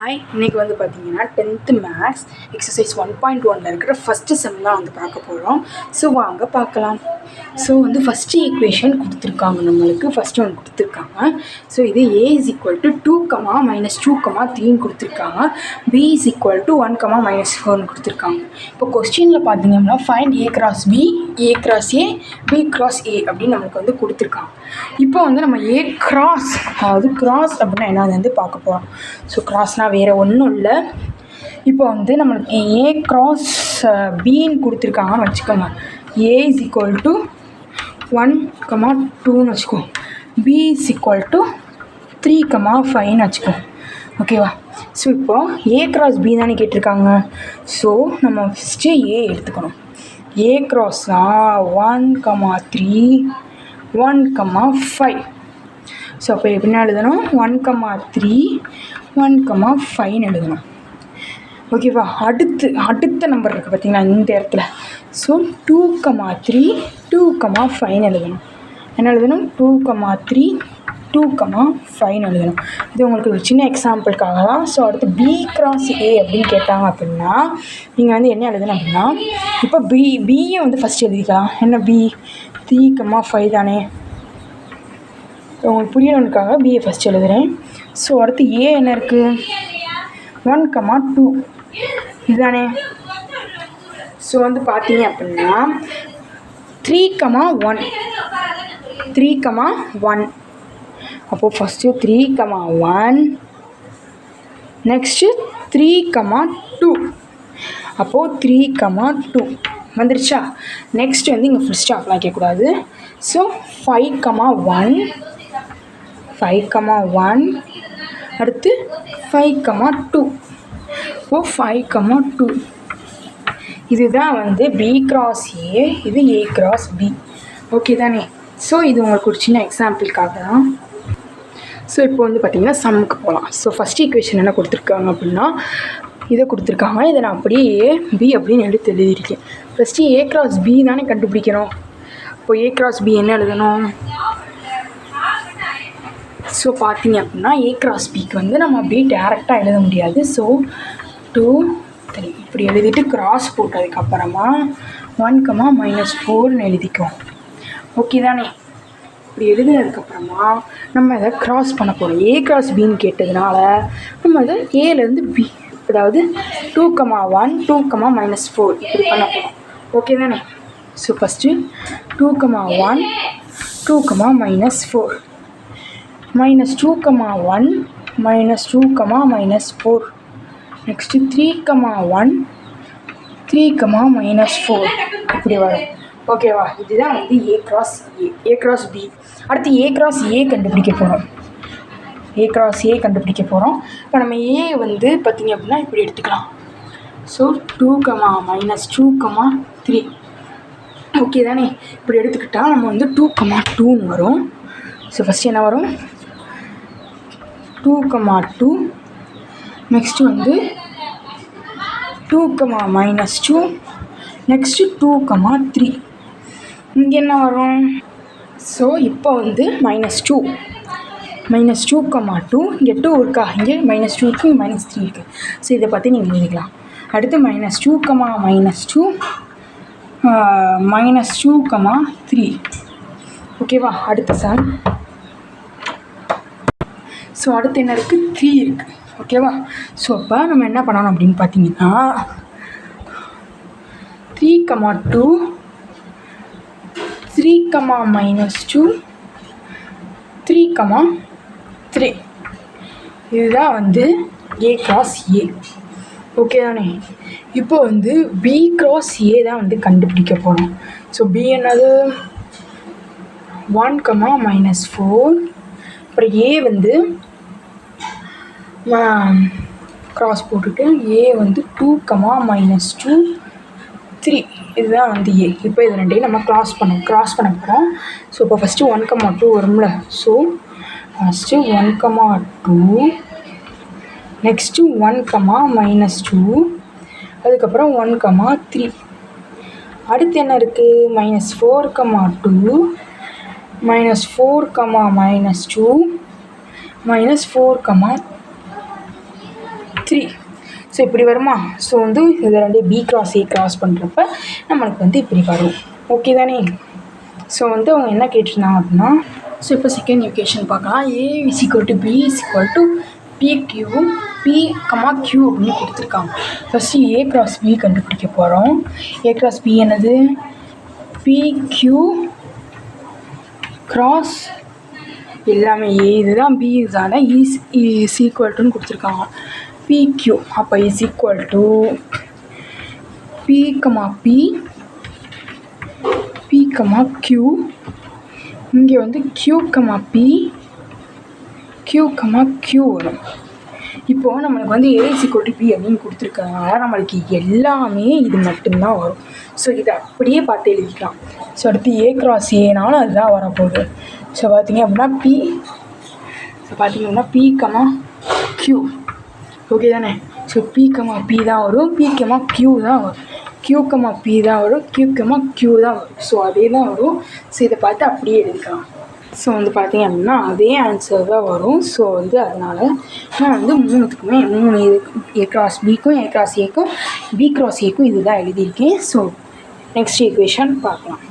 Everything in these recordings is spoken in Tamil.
இன்றைக்கி வந்து பார்த்தீங்கன்னா 10th மேக்ஸ் எக்ஸசைஸ் 1.1 இருக்கிற ஃபஸ்ட்டு செம் தான் வந்து பார்க்க போகிறோம். ஸோ வாங்க பார்க்கலாம். ஸோ வந்து ஃபஸ்ட்டு ஈக்குவேஷன் கொடுத்துருக்காங்க, நம்மளுக்கு ஃபஸ்ட்டு ஒன்று கொடுத்துருக்காங்க. ஸோ இது a is equal to 2, -2, 3 கொடுத்துருக்காங்க. b is equal to 1, -4 கொடுத்துருக்காங்க. இப்போ கொஸ்டினில் பார்த்தீங்கன்னா find a cross b, a cross a, b cross a அப்படின்னு நம்மளுக்கு வந்து கொடுத்துருக்காங்க. இப்போ வந்து நம்ம a cross, அதாவது கிராஸ் அப்படின்னா என்ன வந்து பார்க்க போகிறோம். ஸோ கிராஸ்னால் வேறு ஒன்றும் இல்லை. இப்போ வந்து நம்மளுக்கு a cross bன்னு கொடுத்துருக்காங்கன்னு வச்சுக்கோங்க. a is equal to 1, 2ன்னு வச்சுக்கோங்க. b is equal to 3, 5ன்னு வச்சுக்கோங்க. ஓகேவா? ஸோ இப்போது a cross b தானே கேட்டிருக்காங்க. ஸோ நம்ம ஃபஸ்ட்டு a எடுத்துக்கணும். a crossனால் 1, 3, 1, 5. ஸோ அப்போ எப்படின்னா எழுதணும், 1, 3, 1, 5ன்னு எழுதணும். ஓகேவா? அடுத்த நம்பர் இருக்குது பார்த்தீங்களா இந்த இடத்துல. ஸோ 2, 3, 2, 5ன்னு எழுதணும். என்ன எழுதணும்? 2, 3, 2, 5ன்னு எழுதணும். இது உங்களுக்கு ஒரு சின்ன எக்ஸாம்பிளுக்காக தான். ஸோ அடுத்து b cross a அப்படின்னு கேட்டாங்க அப்படின்னா நீங்கள் வந்து என்ன எழுதணும் அப்படின்னா, இப்போ பியை வந்து ஃபஸ்ட் எழுதிக்கலாம். என்ன b 3, 5 தானே. உங்களுக்கு புரியணுக்காக பிஏ ஃபஸ்ட் எழுதுகிறேன். ஸோ அடுத்து ஏ என்ன இருக்குது, 1, 2 இதுதானே. ஸோ வந்து பார்த்தீங்க அப்படின்னா 3, 1 அப்போது ஃபஸ்ட்டு 3, 1, நெக்ஸ்ட்டு 3, 2, அப்போது 3, 2 வந்துருச்சா. நெக்ஸ்ட் வந்து இங்கே ஃபுல் ஸ்டாப்லாம் வைக்கக்கூடாது. ஸோ 5, 1 அடுத்து 5, 2. ஓ 5, 2 இதுதான் வந்து b cross a, இது a cross b. ஓகே தானே. ஸோ இது உங்களுக்கு ஒரு சின்ன எக்ஸாம்பிளுக்காக தான். ஸோ இப்போ வந்து பார்த்திங்கன்னா சம்முக்கு போகலாம். ஸோ ஃபஸ்ட் ஈக்குவேஷன் என்ன கொடுத்துருக்காங்க அப்படின்னா இதை கொடுத்துருக்காங்க. இதை நான் அப்படியே b அப்படின்னு எழுதியிருக்கேன். ஃபஸ்ட்டு a cross b தானே கண்டுபிடிக்கணும். இப்போ a cross b என்ன எழுதணும். ஸோ பார்த்தீங்க அப்படின்னா a cross bக்கு வந்து நம்ம அப்படியே டேரெக்டாக எழுத முடியாது. ஸோ 2, 3 இப்படி எழுதிட்டு கிராஸ் போட்டதுக்கப்புறமா 1, -4ன்னு எழுதிக்குவோம். ஓகே தானே. இப்படி எழுதினதுக்கப்புறமா நம்ம இதை க்ராஸ் பண்ண போகிறோம். a cross bன்னு கேட்டதுனால நம்ம இதை ஏலேருந்து b, அதாவது 2, 1, 2, -4 இப்படி பண்ண போகிறோம். ஓகே தானே. ஸோ ஃபஸ்ட்டு 2, 1, 2, -4, -2, 1, -2, -4, நெக்ஸ்ட்டு 3, 1, 3, -4 இப்படி வரும். ஓகேவா? இதுதான் வந்து a cross b. அடுத்து a cross a கண்டுபிடிக்க போகிறோம். இப்போ நம்ம a வந்து பார்த்திங்க அப்படின்னா இப்படி எடுத்துக்கலாம். ஸோ 2, -2, 3 ஓகே தானே. இப்படி எடுத்துக்கிட்டால் நம்ம வந்து 2, 2ன்னு வரும். ஸோ ஃபஸ்ட்டு என்ன வரும், 2, 2 நெக்ஸ்ட்டு வந்து 2, -2 நெக்ஸ்ட்டு 2, 3 இங்கே என்ன வரும். ஸோ இப்போ வந்து -2, -2, இங்கே 2 இருக்கா, இங்கே -2 இருக்குது, -3 இருக்குது. ஸோ இதை பற்றி நீங்கள் எழுதிக்கலாம். அடுத்து -2, -2, -2, 3 ஓகேவா. அடுத்த சார். ஸோ அடுத்து என்ன இருக்குது, 3 இருக்குது. ஓகேவா. ஸோ அப்போ நம்ம என்ன பண்ணணும் அப்படின்னு பார்த்தீங்கன்னா 3, 2, 3, -2, 3, 3 இதுதான் வந்து a cross a. ஓகே தானே. இப்போ வந்து b cross a தான் வந்து கண்டுபிடிக்க போகிறோம். ஸோ b என்னது 1, -4, அப்புறம் a வந்து கிராஸ் போட்டுட்டு a வந்து 2, -2, 3 இதுதான் வந்து a. இப்போ இது ரெண்டையும் நம்ம கிராஸ் பண்ண போகிறோம். ஸோ இப்போ ஃபஸ்ட்டு 1, 2 வரும்ல. ஸோ ஃபஸ்ட்டு 1, 2 நெக்ஸ்ட்டு 1, -2 அதுக்கப்புறம் 1, 3 அடுத்து என்ன இருக்குது, -4, 2 -4, -2 -4, 3. ஸோ இப்படி வருமா? ஸோ வந்து இது ரெண்டு பி கிராஸ் ஏ கிராஸ் பண்ணுறப்ப நம்மளுக்கு வந்து இப்படி வரும். ஓகே தானே? ஸோ வந்து அவங்க என்ன கேட்டிருந்தாங்க அப்படின்னா, ஸோ இப்போ செகண்ட் ஈக்குவேஷன் பார்க்கலாம். A is equal to B is equal to PQ P, Q அப்படின்னு கொடுத்துருக்காங்க. ஃபஸ்ட்டு ஏ கிராஸ் பி கண்டுபிடிக்க போகிறோம். ஏ கிராஸ் பி என்னது? PQ கிராஸ் எல்லாமே ஏ, இதுதான் பி, இதுதானே இஸ் ஈக்குவல் டுன்னு கொடுத்துருக்காங்க. PQ அப்போ is equal to P, Q. இங்கே வந்து Q, Q வரும். இப்போது நம்மளுக்கு வந்து A is equal to B அப்படின்னு கொடுத்துருக்கனால நம்மளுக்கு எல்லாமே இது மட்டும்தான் வரும். ஸோ இதை அப்படியே பார்த்து எழுதிக்கலாம். ஸோ அடுத்து ஏ கிராஸ் ஏனாலும் அதுதான் வரப்போகுது. ஸோ பார்த்திங்க அப்படின்னா P, Q. ஓகே தானே? ஸோ P, P தான் வரும், P, Q தான் வரும், Q, P தான் வரும், Q தான் வரும். ஸோ அதே தான் வரும். ஸோ இதை பார்த்து அப்படியே எழுதிக்கலாம். ஸோ வந்து பார்த்திங்க அப்படின்னா அதே ஆன்சர் தான் வரும். ஸோ வந்து அதனால் நான் வந்து மூணுத்துக்குமே 3 ஏ கிராஸ் பிக்கும் ஏ கிராஸ் ஏக்கும் பி கிராஸ் ஏக்கும் இது தான் எழுதியிருக்கேன். ஸோ நெக்ஸ்ட் ஈக்குவேஷன் பார்க்கலாம்.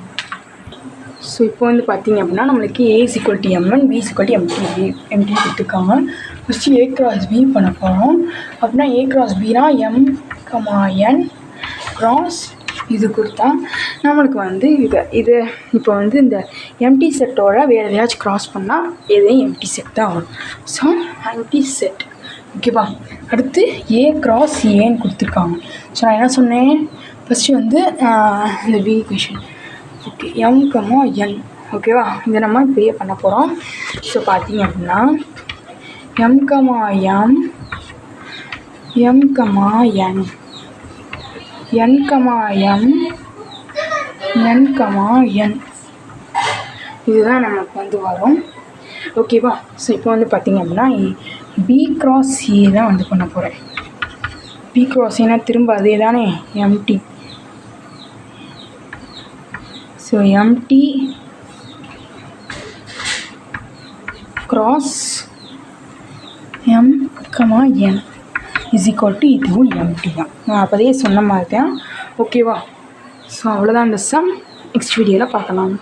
ஸோ இப்போ வந்து பார்த்திங்க அப்படின்னா நம்மளுக்கு A is equal to M1 B is equal to M2 கொடுத்துருக்காங்க. ஃபஸ்ட்டு ஏ கிராஸ் பி பண்ண போகிறோம். அப்படின்னா ஏ கிராஸ் பினா M, N கிராஸ் இது கொடுத்தா நம்மளுக்கு வந்து இது இப்போ வந்து இந்த எம்டி செட்டோட வேறு எதையாச்சும் க்ராஸ் பண்ணால் எதையும் எம்டி செட் தான் வரும். So empty set. ஓகேவா? அடுத்து ஏ கிராஸ் ஏன்னு கொடுத்துருக்காங்க. ஸோ நான் என்ன சொன்னேன்? ஃபஸ்ட்டு வந்து இந்த B equation. Okay, M, N. ஓகேவா? இதை நம்ம இப்படியே பண்ண போகிறோம். ஸோ பார்த்திங்க அப்படின்னா M, N, N, இதுதான் நமக்கு வந்து வரும். ஓகேவா? ஸோ இப்போ வந்து பார்த்திங்க அப்படின்னா பி கிராஸ் ஏ தான் வந்து பண்ண போகிறேன். பி கிராஸ் ஏன்னா திரும்ப அதே தானே empty. So empty cross M, N is equal to இதுவும் எம்டி தான். நான் அப்போதே சொன்ன மாதிரி தான். ஓகேவா? ஸோ அவ்வளோதான் இந்த சம். நெக்ஸ்ட் வீடியோவில் பார்க்கலாம்.